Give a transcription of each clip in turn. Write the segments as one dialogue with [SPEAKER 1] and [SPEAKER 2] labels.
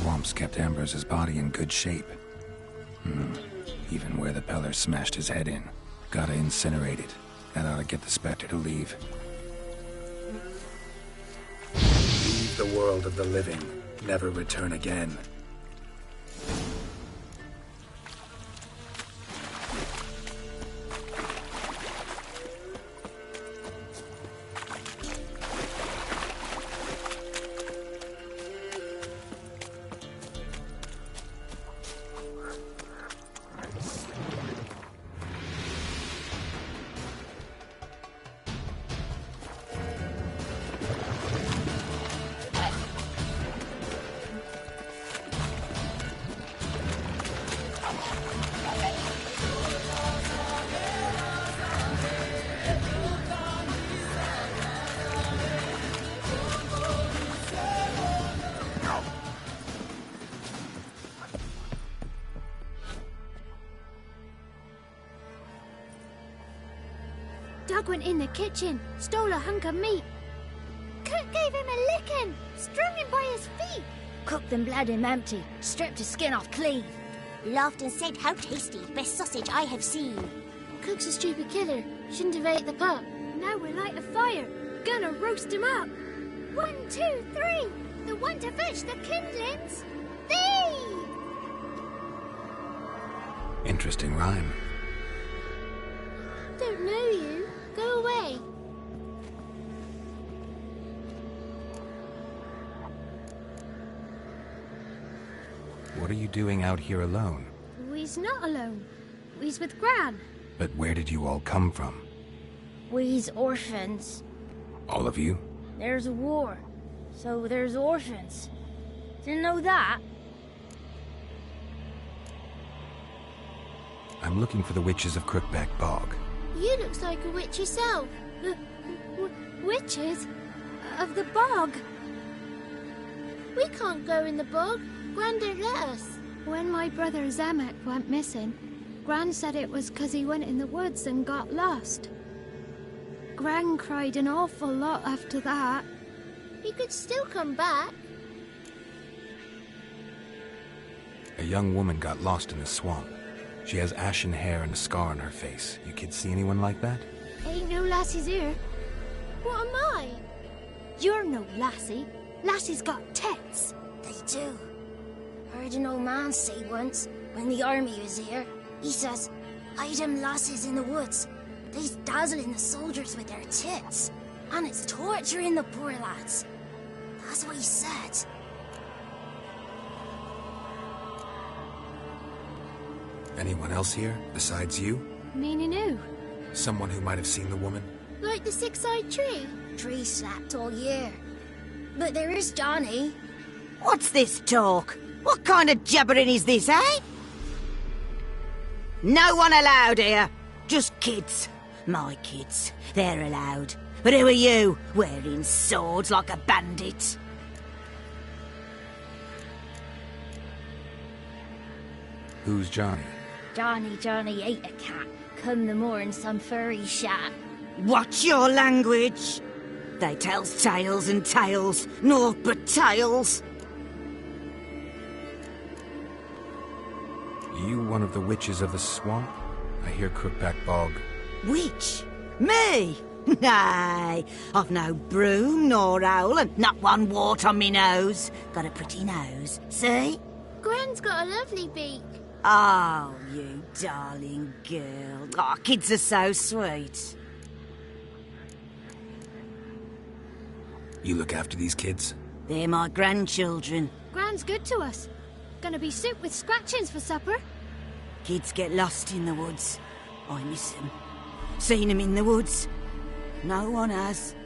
[SPEAKER 1] swamps kept Ambrose's body in good shape. Even where the Peller smashed his head in. Gotta incinerate it. That ought to get the Spectre to leave. Leave the world of the living. Never return again.
[SPEAKER 2] Doug went in the kitchen, stole a hunk of meat. Cook gave him a licking, strung him by his feet.
[SPEAKER 3] Cooked and bled him empty, stripped his skin off clean.
[SPEAKER 4] Laughed and said, "How tasty, best sausage I have seen."
[SPEAKER 2] Cook's a stupid killer, shouldn't have ate the pup. Now we'll light a fire, gonna roast him up. 1, 2, 3, the one to fetch the kindlings. Thee!
[SPEAKER 1] Interesting rhyme.
[SPEAKER 2] Don't know you. Go away.
[SPEAKER 1] What are you doing out here alone?
[SPEAKER 2] We's not alone. We's with Gran.
[SPEAKER 1] But where did you all come from?
[SPEAKER 3] We's orphans.
[SPEAKER 1] All of you?
[SPEAKER 3] There's a war, so there's orphans. Didn't know that?
[SPEAKER 1] I'm looking for the witches of Crookback Bog.
[SPEAKER 2] You looks like a witch yourself. Witches? Of the bog? We can't go in the bog. Gran don't let us. When my brother Zamek went missing, Gran said it was 'cause he went in the woods and got lost. Gran cried an awful lot after that. He could still come back.
[SPEAKER 1] A young woman got lost in the swamp. She has ashen hair and a scar on her face. You kids see anyone like that?
[SPEAKER 2] Ain't no lassies here. What am I? You're no lassie. Lassie's got tits.
[SPEAKER 3] They do. Heard an old man say once, when the army was here, he says, "I them lasses in the woods. They's dazzling the soldiers with their tits. And it's torturing the poor lads." That's what he said.
[SPEAKER 1] Anyone else here, besides you?
[SPEAKER 2] Meaning who?
[SPEAKER 1] Someone who might have seen the woman?
[SPEAKER 2] Like the six-eyed tree?
[SPEAKER 3] Tree slapped all year. But there is Johnny.
[SPEAKER 5] What's this talk? What kind of jabbering is this, eh? No one allowed here. Just kids. My kids. They're allowed. But who are you, wearing swords like a bandit?
[SPEAKER 1] Who's Johnny?
[SPEAKER 3] Johnny ate a cat. Come the morn some furry shat.
[SPEAKER 5] Watch your language. They tells tales and tales, naught but tales.
[SPEAKER 1] You one of the witches of the swamp? I hear Crookback Bog.
[SPEAKER 5] Witch? Me? Nay, I've no broom nor owl and not one wart on me nose. Got a pretty nose, see?
[SPEAKER 2] Gran's got a lovely beak.
[SPEAKER 5] Oh, you darling girl. Oh, kids are so sweet.
[SPEAKER 1] You look after these kids?
[SPEAKER 5] They're my grandchildren.
[SPEAKER 2] Gran's good to us. Gonna be soup with scratchings for supper.
[SPEAKER 5] Kids get lost in the woods. I miss them. Seen them in the woods. No one has.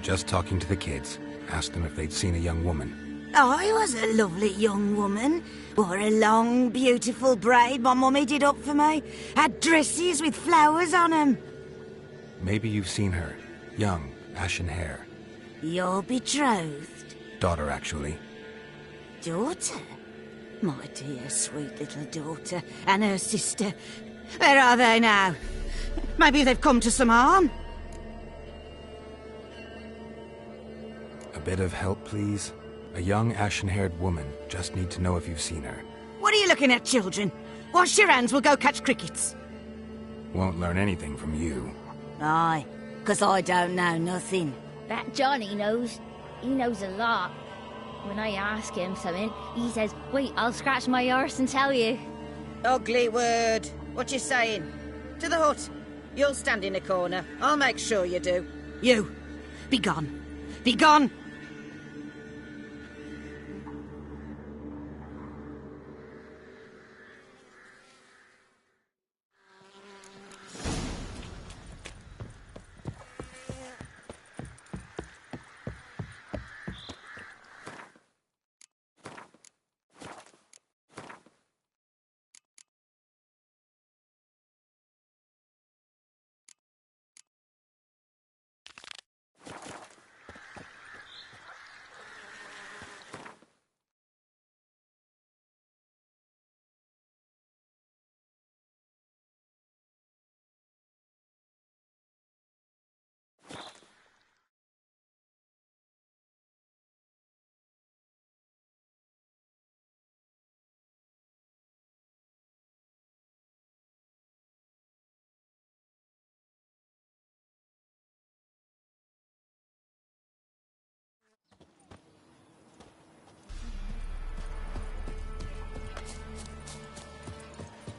[SPEAKER 1] Just talking to the kids. Asked them if they'd seen a young woman.
[SPEAKER 5] I was a lovely young woman. Wore a long, beautiful braid my mummy did up for me. Had dresses with flowers on 'em.
[SPEAKER 1] Maybe you've seen her. Young, ashen hair.
[SPEAKER 5] You're betrothed?
[SPEAKER 1] Daughter, actually.
[SPEAKER 5] Daughter? My dear, sweet little daughter. And her sister. Where are they now? Maybe they've come to some harm.
[SPEAKER 1] A bit of help, please? A young ashen-haired woman. Just need to know if you've seen her.
[SPEAKER 5] What are you looking at, children? Wash your hands, we'll go catch crickets.
[SPEAKER 1] Won't learn anything from you.
[SPEAKER 5] Aye, 'cause I don't know nothing.
[SPEAKER 3] That Johnny knows. He knows a lot. When I ask him something, he says, wait, I'll scratch my arse and tell you.
[SPEAKER 5] Ugly word. What you saying? To the hut. You'll stand in a corner. I'll make sure you do. You, be gone. Be gone!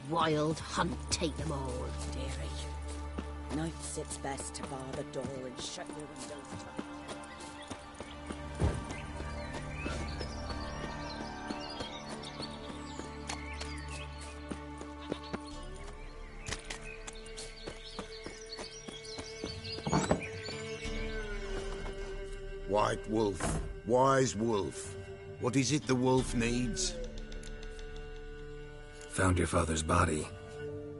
[SPEAKER 4] Wild hunt take them all, dearie.
[SPEAKER 5] Nights it's best to bar the door and shut your windows tight.
[SPEAKER 6] White wolf, wise wolf. What is it the wolf needs?
[SPEAKER 1] Found your father's body.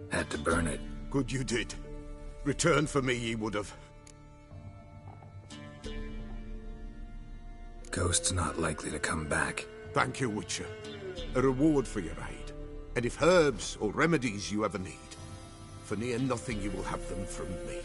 [SPEAKER 1] Had to burn it.
[SPEAKER 6] Good you did. Return for me ye would have.
[SPEAKER 1] Ghost's not likely to come back.
[SPEAKER 6] Thank you, Witcher. A reward for your aid. And if herbs or remedies you ever need, for near nothing you will have them from me.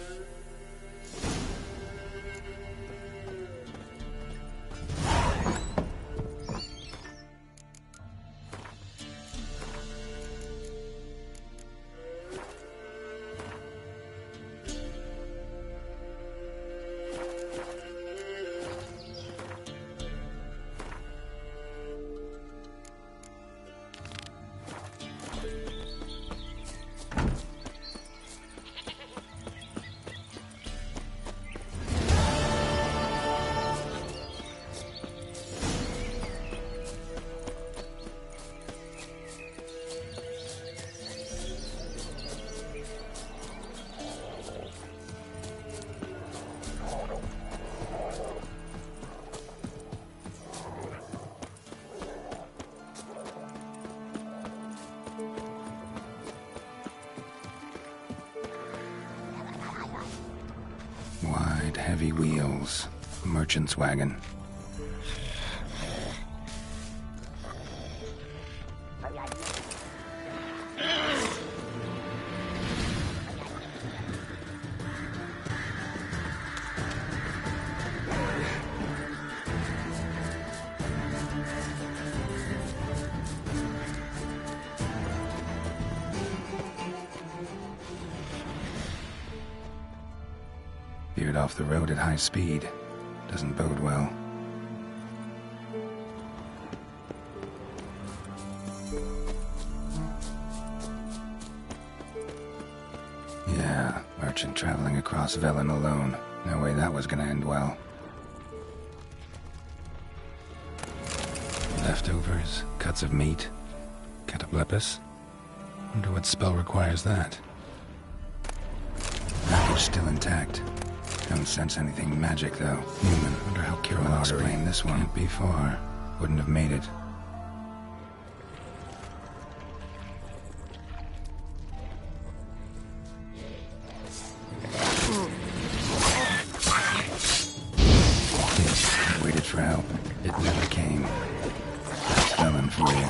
[SPEAKER 1] Wide, heavy wheels. Merchant's wagon. Veered off the road at high speed. Doesn't bode well. Yeah, merchant traveling across Velen alone. No way that was gonna end well. Leftovers, cuts of meat, cataplepis. Wonder what spell requires that. Package still intact. Don't sense anything magic, though. Human. Wonder how Kira will explain this one. Can't be far. Wouldn't have made it. Waited for help. It never came. Spelling for you.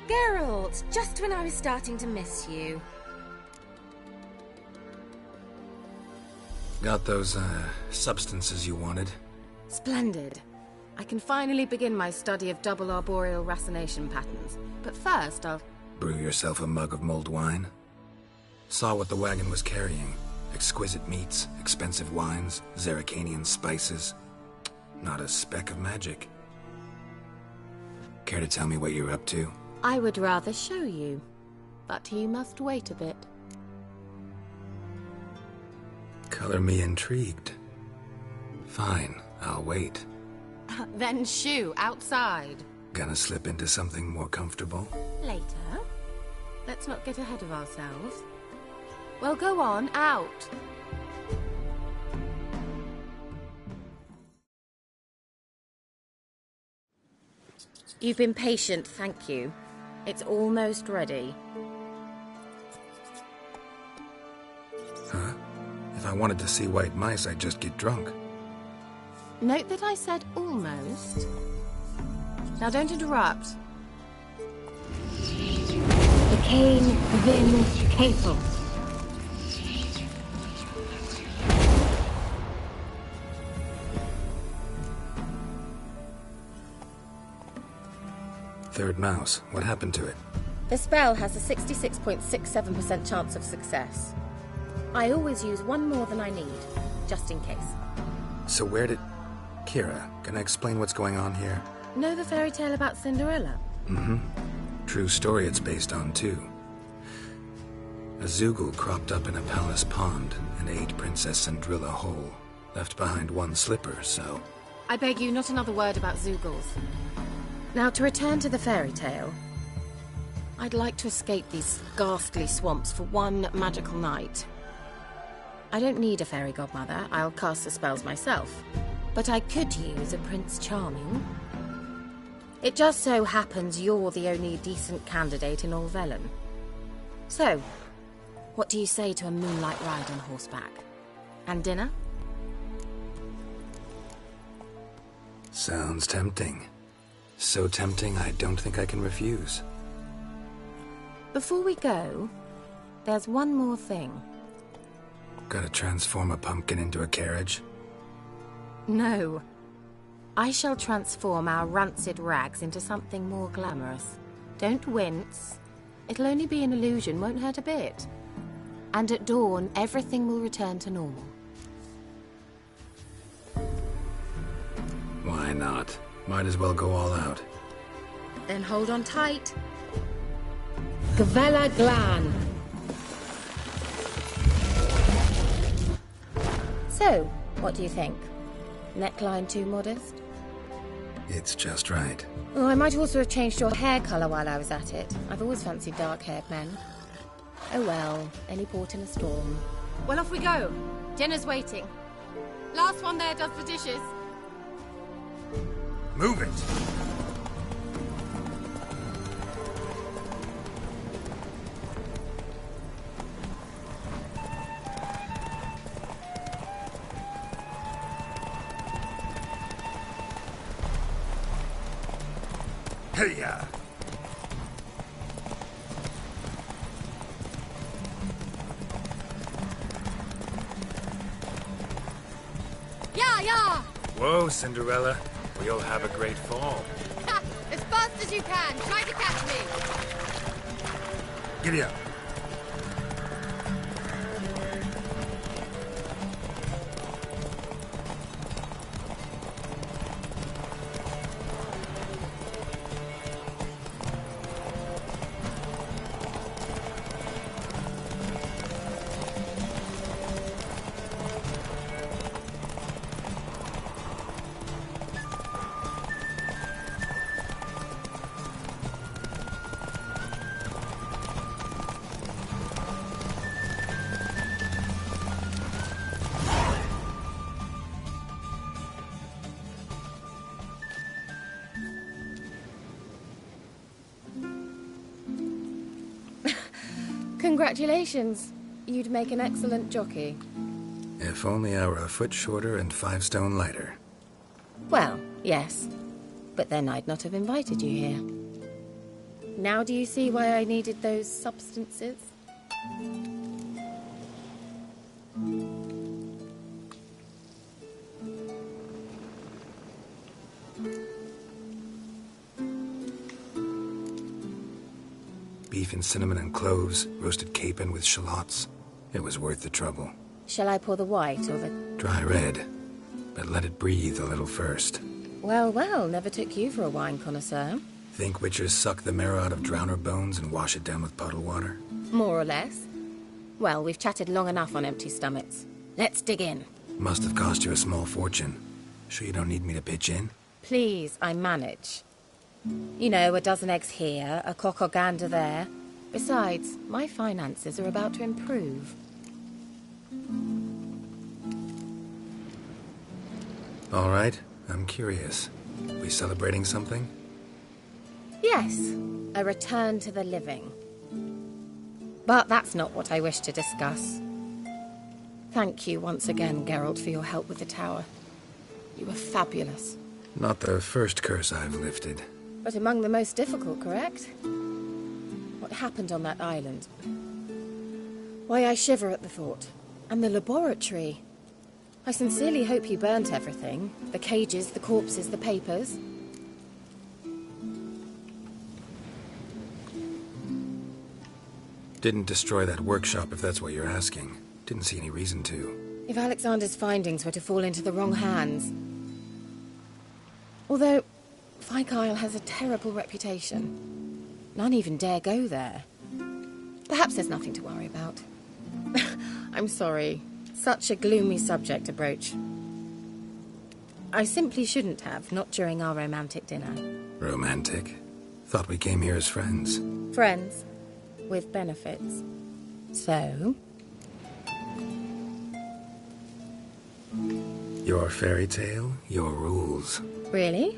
[SPEAKER 7] Geralt, just when I was starting to miss you.
[SPEAKER 1] Got those, substances you wanted?
[SPEAKER 7] Splendid. I can finally begin my study of double arboreal racination patterns. But first, I'll...
[SPEAKER 1] Brew yourself a mug of mulled wine? Saw what the wagon was carrying. Exquisite meats, expensive wines, Zerrikanian spices. Not a speck of magic. Care to tell me what you're up to?
[SPEAKER 7] I would rather show you, but you must wait a bit.
[SPEAKER 1] Color me intrigued. Fine, I'll wait.
[SPEAKER 7] Then shoo, outside.
[SPEAKER 1] Gonna slip into something more comfortable?
[SPEAKER 7] Later. Let's not get ahead of ourselves. Well, go on, out. You've been patient, thank you. It's almost ready.
[SPEAKER 1] Huh? If I wanted to see white mice, I'd just get drunk.
[SPEAKER 7] Note that I said almost. Now don't interrupt.
[SPEAKER 2] The cane within Capel.
[SPEAKER 1] Third mouse. What happened to it?
[SPEAKER 7] The spell has a 66.67% chance of success. I always use one more than I need, just in case.
[SPEAKER 1] So where did... Kira, can I explain what's going on here?
[SPEAKER 7] Know the fairy tale about Cinderella?
[SPEAKER 1] Mm-hmm. True story it's based on, too. A Zoogle cropped up in a palace pond and ate Princess Cinderella whole. Left behind one slipper, so...
[SPEAKER 7] I beg you, not another word about Zoogles. Now, to return to the fairy tale. I'd like to escape these ghastly swamps for one magical night. I don't need a fairy godmother, I'll cast the spells myself. But I could use a Prince Charming. It just so happens you're the only decent candidate in all Velen. So, what do you say to a moonlight ride on horseback? And dinner?
[SPEAKER 1] Sounds tempting. So tempting, I don't think I can refuse.
[SPEAKER 7] Before we go, there's one more thing.
[SPEAKER 1] Gotta transform a pumpkin into a carriage?
[SPEAKER 7] No. I shall transform our rancid rags into something more glamorous. Don't wince. It'll only be an illusion, won't hurt a bit. And at dawn, everything will return to normal.
[SPEAKER 1] Why not? Might as well go all out.
[SPEAKER 7] Then hold on tight. Gavella Glan. So, what do you think? Neckline too modest?
[SPEAKER 1] It's just right.
[SPEAKER 7] Oh, I might also have changed your hair colour while I was at it. I've always fancied dark-haired men. Oh well, any port in a storm. Well, off we go. Dinner's waiting. Last one there does the dishes.
[SPEAKER 1] Move it! Hey-ya!
[SPEAKER 7] Yeah!
[SPEAKER 1] Whoa, Cinderella. We'll have a great fall.
[SPEAKER 7] As fast as you can. Try to catch me.
[SPEAKER 1] Giddy up.
[SPEAKER 7] Congratulations. You'd make an excellent jockey.
[SPEAKER 1] If only I were a foot shorter and 5 stone lighter.
[SPEAKER 7] Well, yes. But then I'd not have invited you here. Now do you see why I needed those substances?
[SPEAKER 1] Beef and cinnamon and cloves, roasted capon with shallots. It was worth the trouble.
[SPEAKER 7] Shall I pour the white or the...
[SPEAKER 1] Dry red, but let it breathe a little first.
[SPEAKER 7] Well, well, never took you for a wine connoisseur.
[SPEAKER 1] Think witchers suck the marrow out of drowner bones and wash it down with puddle water?
[SPEAKER 7] More or less. Well, we've chatted long enough on empty stomachs. Let's dig in.
[SPEAKER 1] Must have cost you a small fortune. Sure you don't need me to pitch in?
[SPEAKER 7] Please, I manage. You know, a dozen eggs here, a cock or gander there. Besides, my finances are about to improve.
[SPEAKER 1] All right, I'm curious. We celebrating something?
[SPEAKER 7] Yes, a return to the living. But that's not what I wish to discuss. Thank you once again, Geralt, for your help with the tower. You were fabulous.
[SPEAKER 1] Not the first curse I've lifted.
[SPEAKER 7] But among the most difficult, correct? What happened on that island? Why, I shiver at the thought. And the laboratory. I sincerely hope you burnt everything. The cages, the corpses, the papers.
[SPEAKER 1] Didn't destroy that workshop, if that's what you're asking. Didn't see any reason to.
[SPEAKER 7] If Alexander's findings were to fall into the wrong hands... Although, V5.5 has a terrible reputation. None even dare go there. Perhaps there's nothing to worry about. I'm sorry. Such a gloomy subject to broach. I simply shouldn't have, not during our romantic dinner.
[SPEAKER 1] Romantic? Thought we came here as friends.
[SPEAKER 7] Friends. With benefits. So?
[SPEAKER 1] Your fairy tale, your rules.
[SPEAKER 7] Really?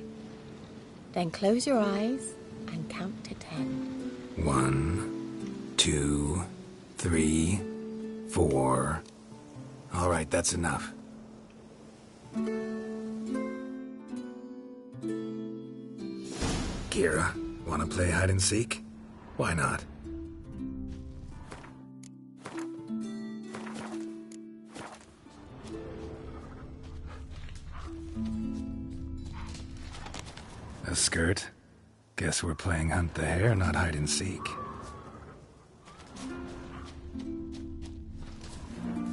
[SPEAKER 7] Then close your eyes and count to 10.
[SPEAKER 1] 1, 2, 3, 4. All right, that's enough. Kira, wanna play hide and seek? Why not? A skirt? Guess we're playing hunt the hare, not hide and seek.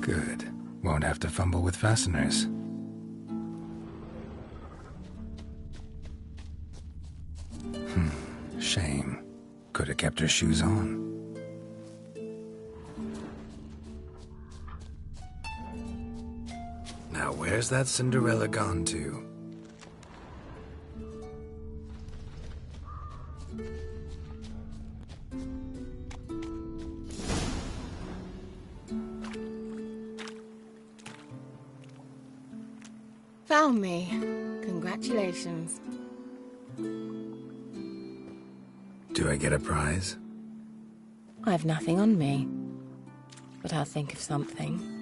[SPEAKER 1] Good. Won't have to fumble with fasteners. Shame. Could have kept her shoes on. Now where's that Cinderella gone to?
[SPEAKER 7] Found me. Congratulations.
[SPEAKER 1] Do I get a prize?
[SPEAKER 7] I've nothing on me. But I'll think of something.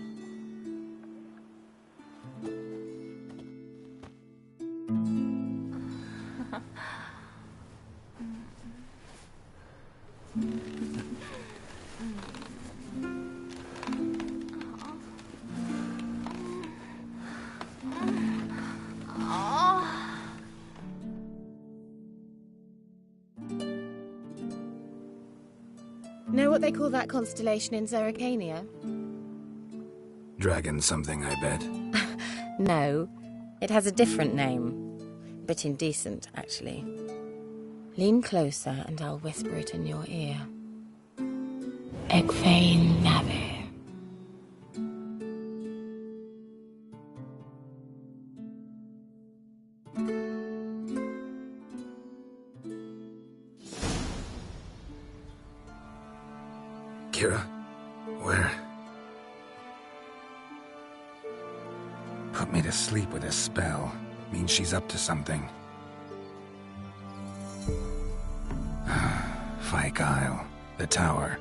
[SPEAKER 7] Know what they call that constellation in Zerrikania?
[SPEAKER 1] Dragon something, I bet.
[SPEAKER 7] No, it has a different name. A bit indecent, actually. Lean closer and I'll whisper it in your ear. Egfain Nave.
[SPEAKER 1] Kira, where? Put me to sleep with a spell. Means she's up to something. V5.5, the tower.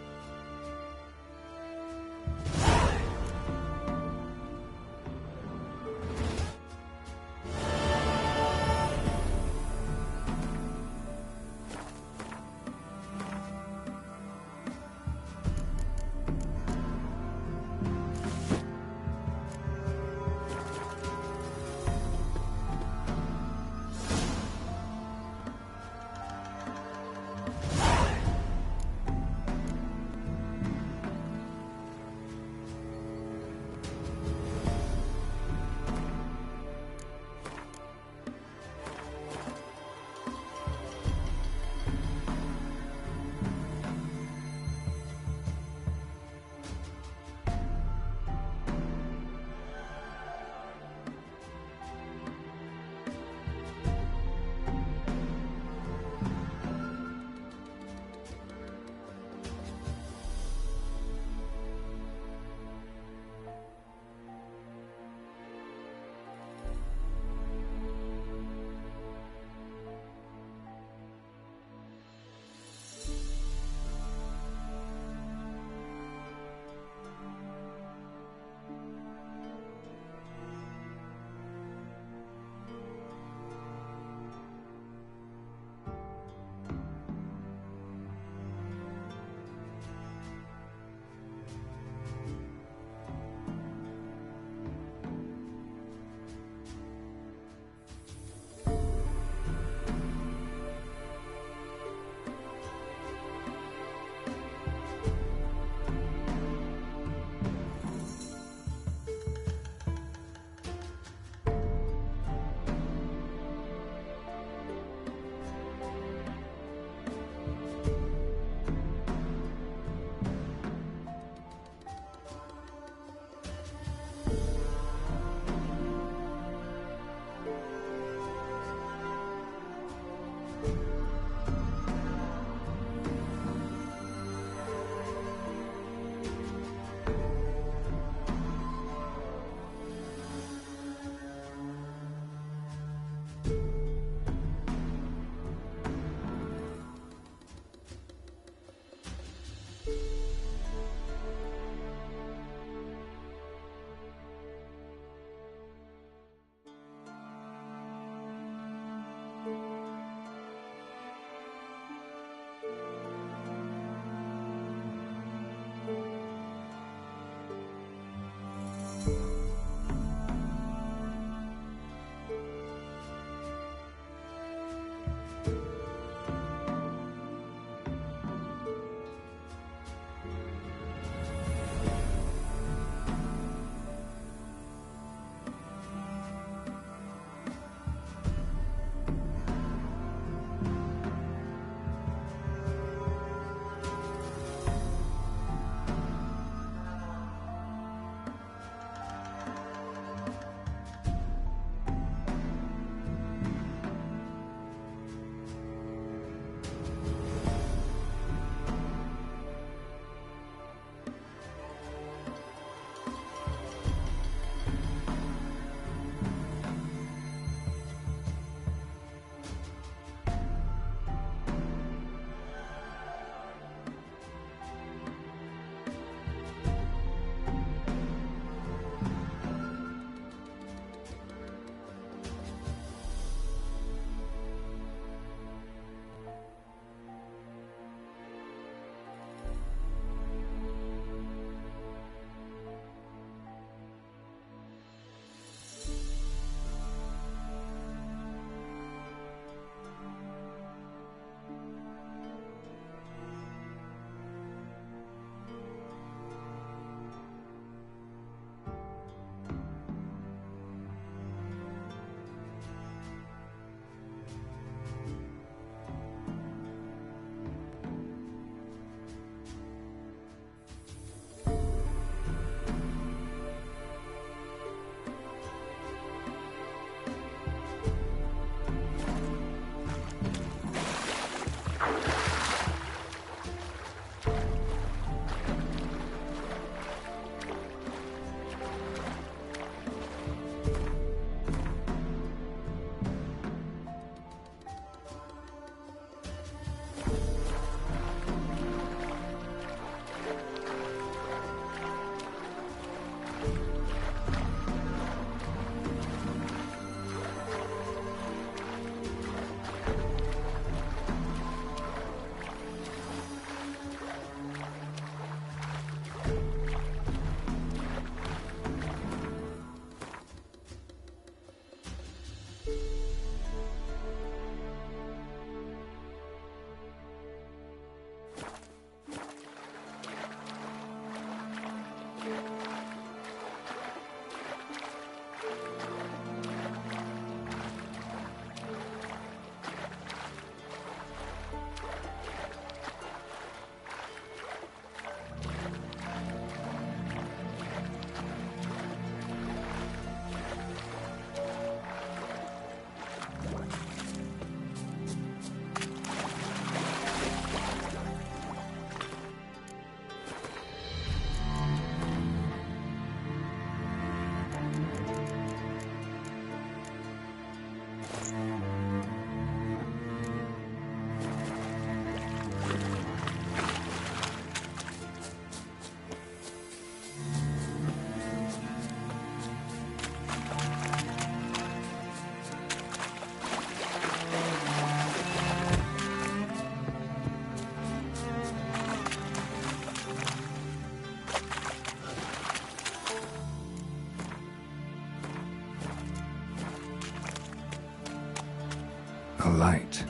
[SPEAKER 1] light.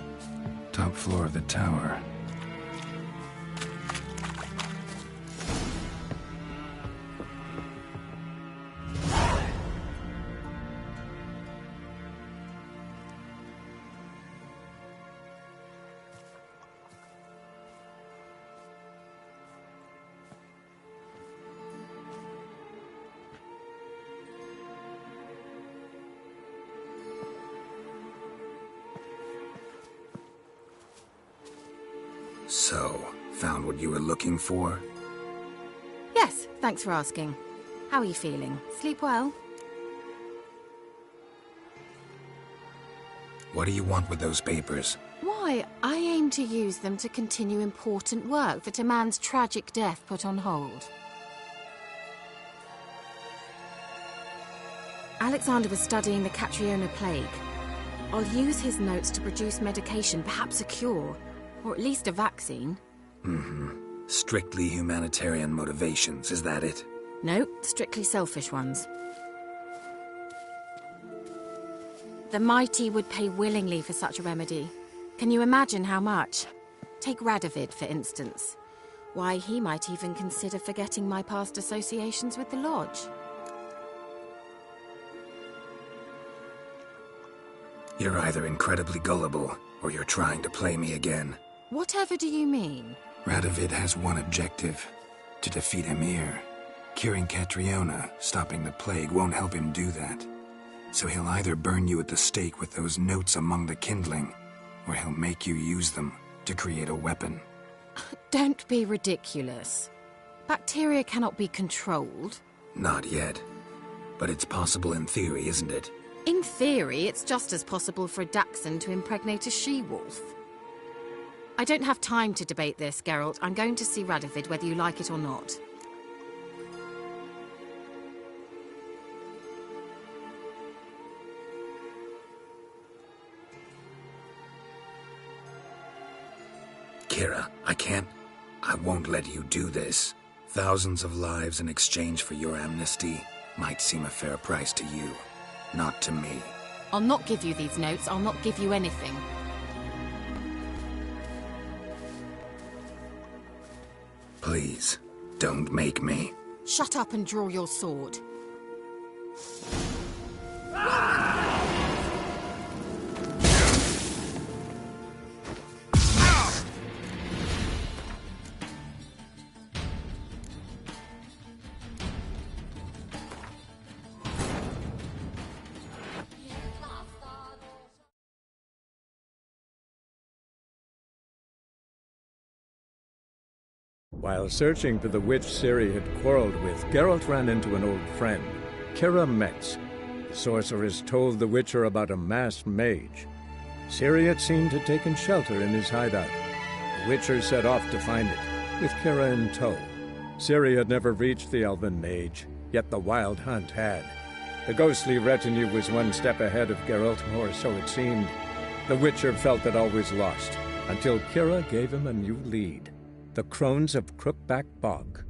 [SPEAKER 1] Top floor of the tower. So, found what you were looking for?
[SPEAKER 7] Yes, thanks for asking. How are you feeling? Sleep well?
[SPEAKER 1] What do you want with those papers?
[SPEAKER 7] Why, I aim to use them to continue important work that a man's tragic death put on hold. Alexander was studying the Catriona plague. I'll use his notes to produce medication, perhaps a cure, or at least a vaccine.
[SPEAKER 1] Strictly humanitarian motivations, is that it?
[SPEAKER 7] No, strictly selfish ones. The mighty would pay willingly for such a remedy. Can you imagine how much? Take Radovid, for instance. Why, he might even consider forgetting my past associations with the Lodge.
[SPEAKER 1] You're either incredibly gullible, or you're trying to play me again.
[SPEAKER 7] Whatever do you mean?
[SPEAKER 1] Radovid has one objective: to defeat Emir. Curing Catriona, stopping the plague, won't help him do that. So he'll either burn you at the stake with those notes among the kindling, or he'll make you use them to create a weapon.
[SPEAKER 7] Don't be ridiculous. Bacteria cannot be controlled.
[SPEAKER 1] Not yet. But it's possible in theory, isn't it?
[SPEAKER 7] In theory, it's just as possible for a dachshund to impregnate a she-wolf. I don't have time to debate this, Geralt. I'm going to see Radovid whether you like it or not.
[SPEAKER 1] Kira, I won't let you do this. Thousands of lives in exchange for your amnesty might seem a fair price to you, not to me.
[SPEAKER 7] I'll not give you these notes. I'll not give you anything.
[SPEAKER 1] Please, don't make me.
[SPEAKER 7] Shut up and draw your sword.
[SPEAKER 8] While searching for the witch Ciri had quarreled with, Geralt ran into an old friend, Kira Metz. The sorceress told the Witcher about a masked mage. Ciri had seemed to have taken shelter in his hideout. The Witcher set off to find it, with Kira in tow. Ciri had never reached the elven mage, yet the wild hunt had. The ghostly retinue was one step ahead of Geralt, or so it seemed. The Witcher felt that all was lost, until Kira gave him a new lead. The Crones of Crookback Bog.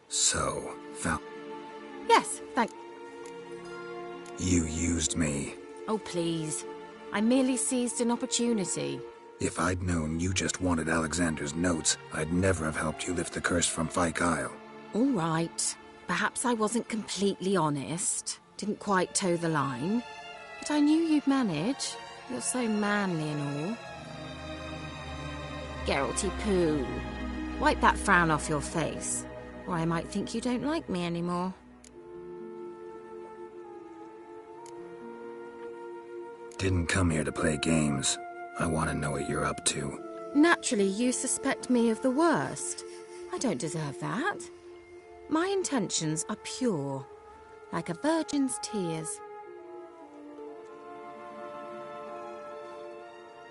[SPEAKER 1] So, found...
[SPEAKER 7] Yes, thank...
[SPEAKER 1] You used me.
[SPEAKER 7] Oh, please. I merely seized an opportunity.
[SPEAKER 1] If I'd known you just wanted Alexander's notes, I'd never have helped you lift the curse from Fyke Isle.
[SPEAKER 7] All right. Perhaps I wasn't completely honest. Didn't quite toe the line. But I knew you'd manage. You're so manly and all. Geralty poo. Wipe that frown off your face, or I might think you don't like me anymore.
[SPEAKER 1] Didn't come here to play games. I want to know what you're up to.
[SPEAKER 7] Naturally, you suspect me of the worst. I don't deserve that. My intentions are pure, like a virgin's tears.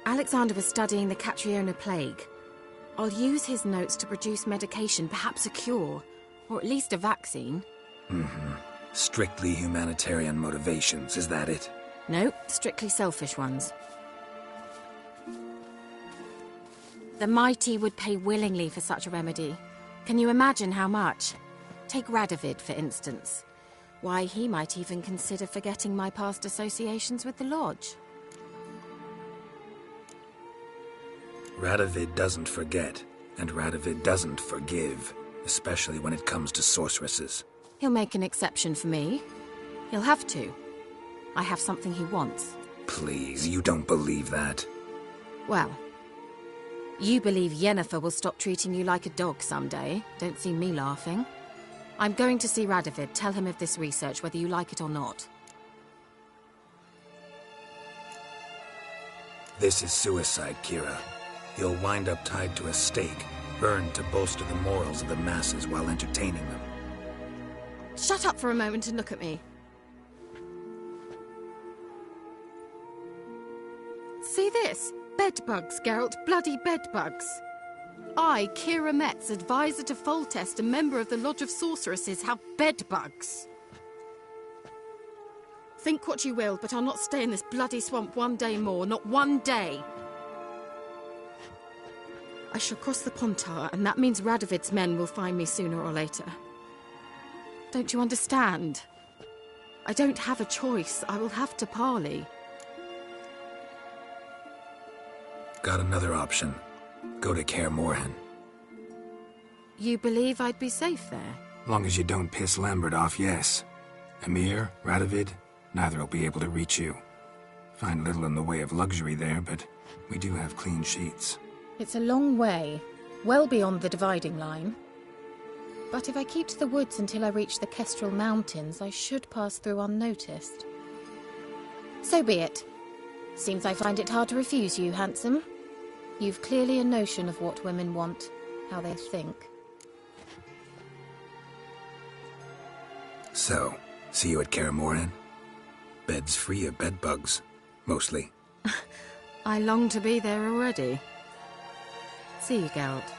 [SPEAKER 7] Alexander was studying the Catriona plague. I'll use his notes to produce medication, perhaps a cure, or at least a vaccine.
[SPEAKER 1] Strictly humanitarian motivations, is that it?
[SPEAKER 7] No, strictly selfish ones. The mighty would pay willingly for such a remedy. Can you imagine how much? Take Radovid, for instance. Why, he might even consider forgetting my past associations with the Lodge.
[SPEAKER 1] Radovid doesn't forget, and Radovid doesn't forgive, especially when it comes to sorceresses.
[SPEAKER 7] He'll make an exception for me. He'll have to. I have something he wants.
[SPEAKER 1] Please, you don't believe that.
[SPEAKER 7] Well, you believe Yennefer will stop treating you like a dog someday. Don't see me laughing. I'm going to see Radovid, tell him of this research, whether you like it or not.
[SPEAKER 1] This is suicide, Kira. You'll wind up tied to a stake, burned to bolster the morals of the masses while entertaining them.
[SPEAKER 7] Shut up for a moment and look at me. See this? Bedbugs, Geralt. Bloody bedbugs. I, Kira Metz, advisor to Foltest, a member of the Lodge of Sorceresses, have bedbugs. Think what you will, but I'll not stay in this bloody swamp one day more. Not one day. I shall cross the Pontar, and that means Radovid's men will find me sooner or later. Don't you understand? I don't have a choice. I will have to parley.
[SPEAKER 1] Got another option. Go to Kaer Morhen.
[SPEAKER 7] You believe I'd be safe there?
[SPEAKER 1] Long as you don't piss Lambert off, yes. Emir, Radovid, neither will be able to reach you. Find little in the way of luxury there, but we do have clean sheets.
[SPEAKER 7] It's a long way, well beyond the dividing line. But if I keep to the woods until I reach the Kestrel Mountains, I should pass through unnoticed. So be it. Seems I find it hard to refuse you, handsome. You've clearly a notion of what women want, how they think.
[SPEAKER 1] So, see you at Kaer Morhen? Beds free of bedbugs, mostly.
[SPEAKER 7] I long to be there already. See you, Geralt.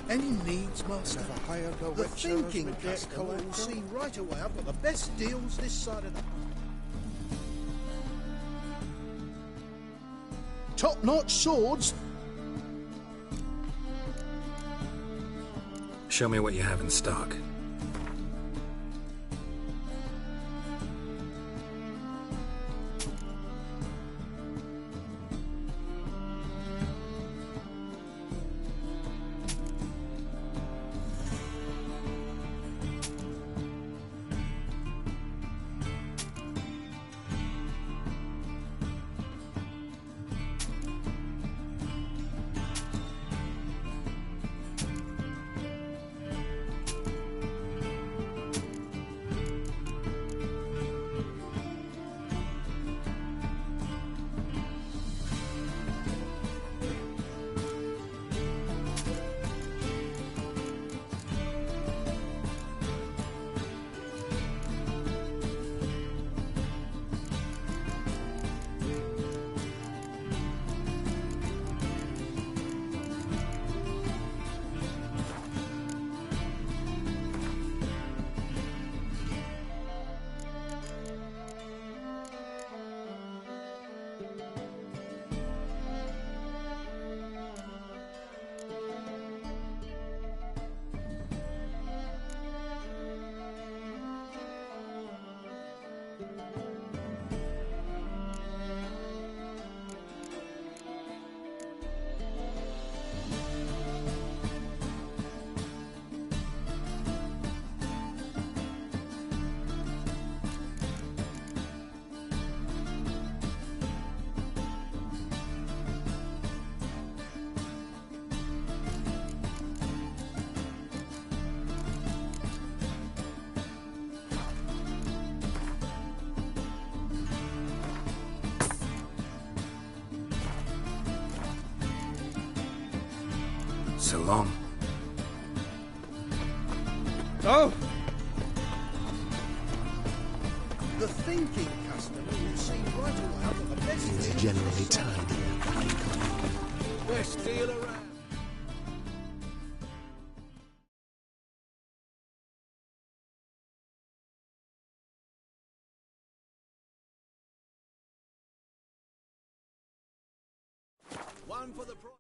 [SPEAKER 9] Any needs, Master? The thinking customer will see right away I've got the best deals this side of the... Top-notch swords.
[SPEAKER 1] Show me what you have in stock. So long.
[SPEAKER 9] Oh! The thinking customer will see right away that the best
[SPEAKER 10] It's
[SPEAKER 9] deal
[SPEAKER 10] generally tidy.
[SPEAKER 9] best deal around. One for the price.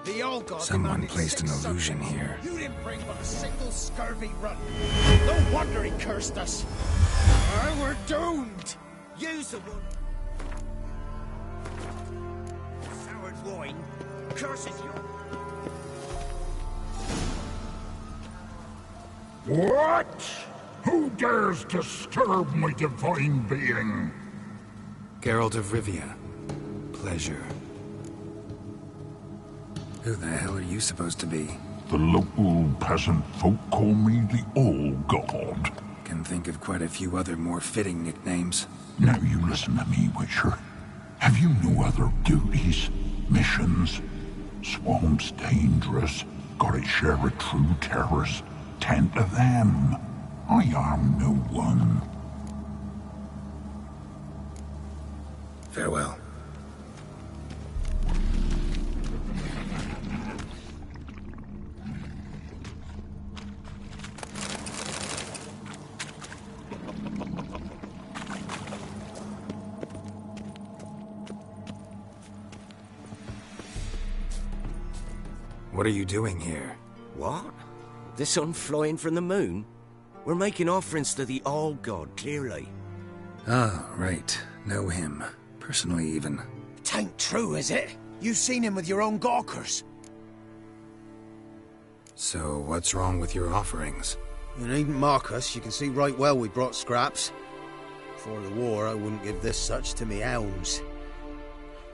[SPEAKER 9] The old god
[SPEAKER 1] Someone
[SPEAKER 9] demanded
[SPEAKER 1] placed an
[SPEAKER 9] 6
[SPEAKER 1] illusion
[SPEAKER 9] subjects.
[SPEAKER 1] here.
[SPEAKER 9] You didn't bring but a single scurvy run. No wonder he cursed us. And we're doomed. Use the one. Soured wine curses you.
[SPEAKER 11] What? Who dares disturb my divine being?
[SPEAKER 1] Geralt of Rivia. Pleasure. Who the hell are you supposed to be?
[SPEAKER 11] The local peasant folk call me the All-God.
[SPEAKER 1] Can think of quite a few other more fitting nicknames.
[SPEAKER 11] Now you listen to me, Witcher. Have you no other duties? Missions? Swamp's dangerous. Gotta share a true terrorist. Tend to them. I am no one.
[SPEAKER 1] Farewell. What are you doing here?
[SPEAKER 12] What? The sun flying from the moon? We're making offerings to the All-God, clearly.
[SPEAKER 1] Ah, right. Know him. Personally, even.
[SPEAKER 9] Tain't true, is it? You've seen him with your own gawkers.
[SPEAKER 1] So, what's wrong with your offerings?
[SPEAKER 9] You needn't mock us. You can see right well we brought scraps. Before the war, I wouldn't give this such to me hounds.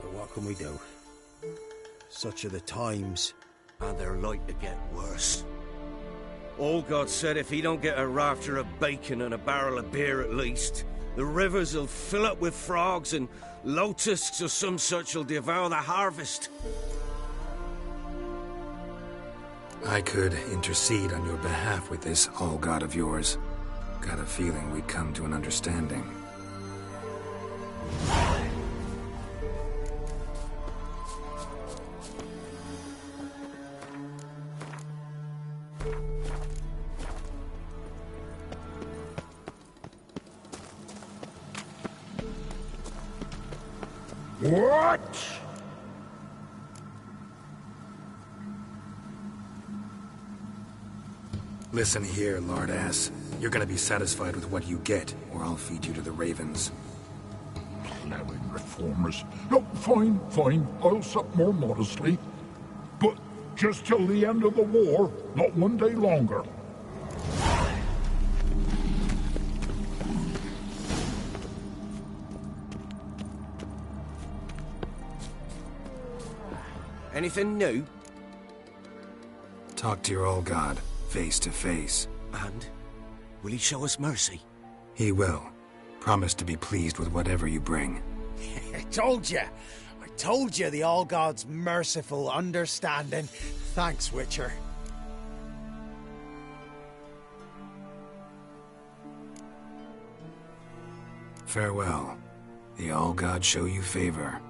[SPEAKER 9] But what can we do? Such are the times.
[SPEAKER 12] And they're like to get worse. All-God said if he don't get a rafter of bacon and a barrel of beer at least, the rivers will fill up with frogs and locusts or some such will devour the harvest.
[SPEAKER 1] I could intercede on your behalf with this all-god of yours. Got a feeling we'd come to an understanding.
[SPEAKER 11] What?
[SPEAKER 1] Listen here, Lord Ass. You're gonna be satisfied with what you get, or I'll feed you to the ravens.
[SPEAKER 11] Plowing reformers. No, fine, fine. I'll sup more modestly. But just till the end of the war, not one day longer.
[SPEAKER 12] Anything new?
[SPEAKER 1] Talk to your old god, face to face.
[SPEAKER 12] And? Will he show us mercy?
[SPEAKER 1] He will. Promise to be pleased with whatever you bring.
[SPEAKER 9] I told you the All-God's merciful, understanding. Thanks, Witcher.
[SPEAKER 1] Farewell. The All-God show you favor.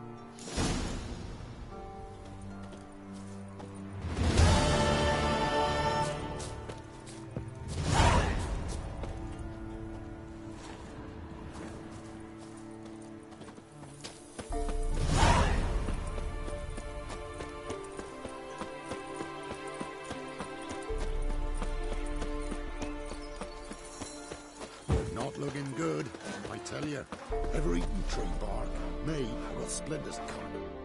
[SPEAKER 6] not looking good, I tell you. Ever eaten tree bark? Me, I got splinters cut.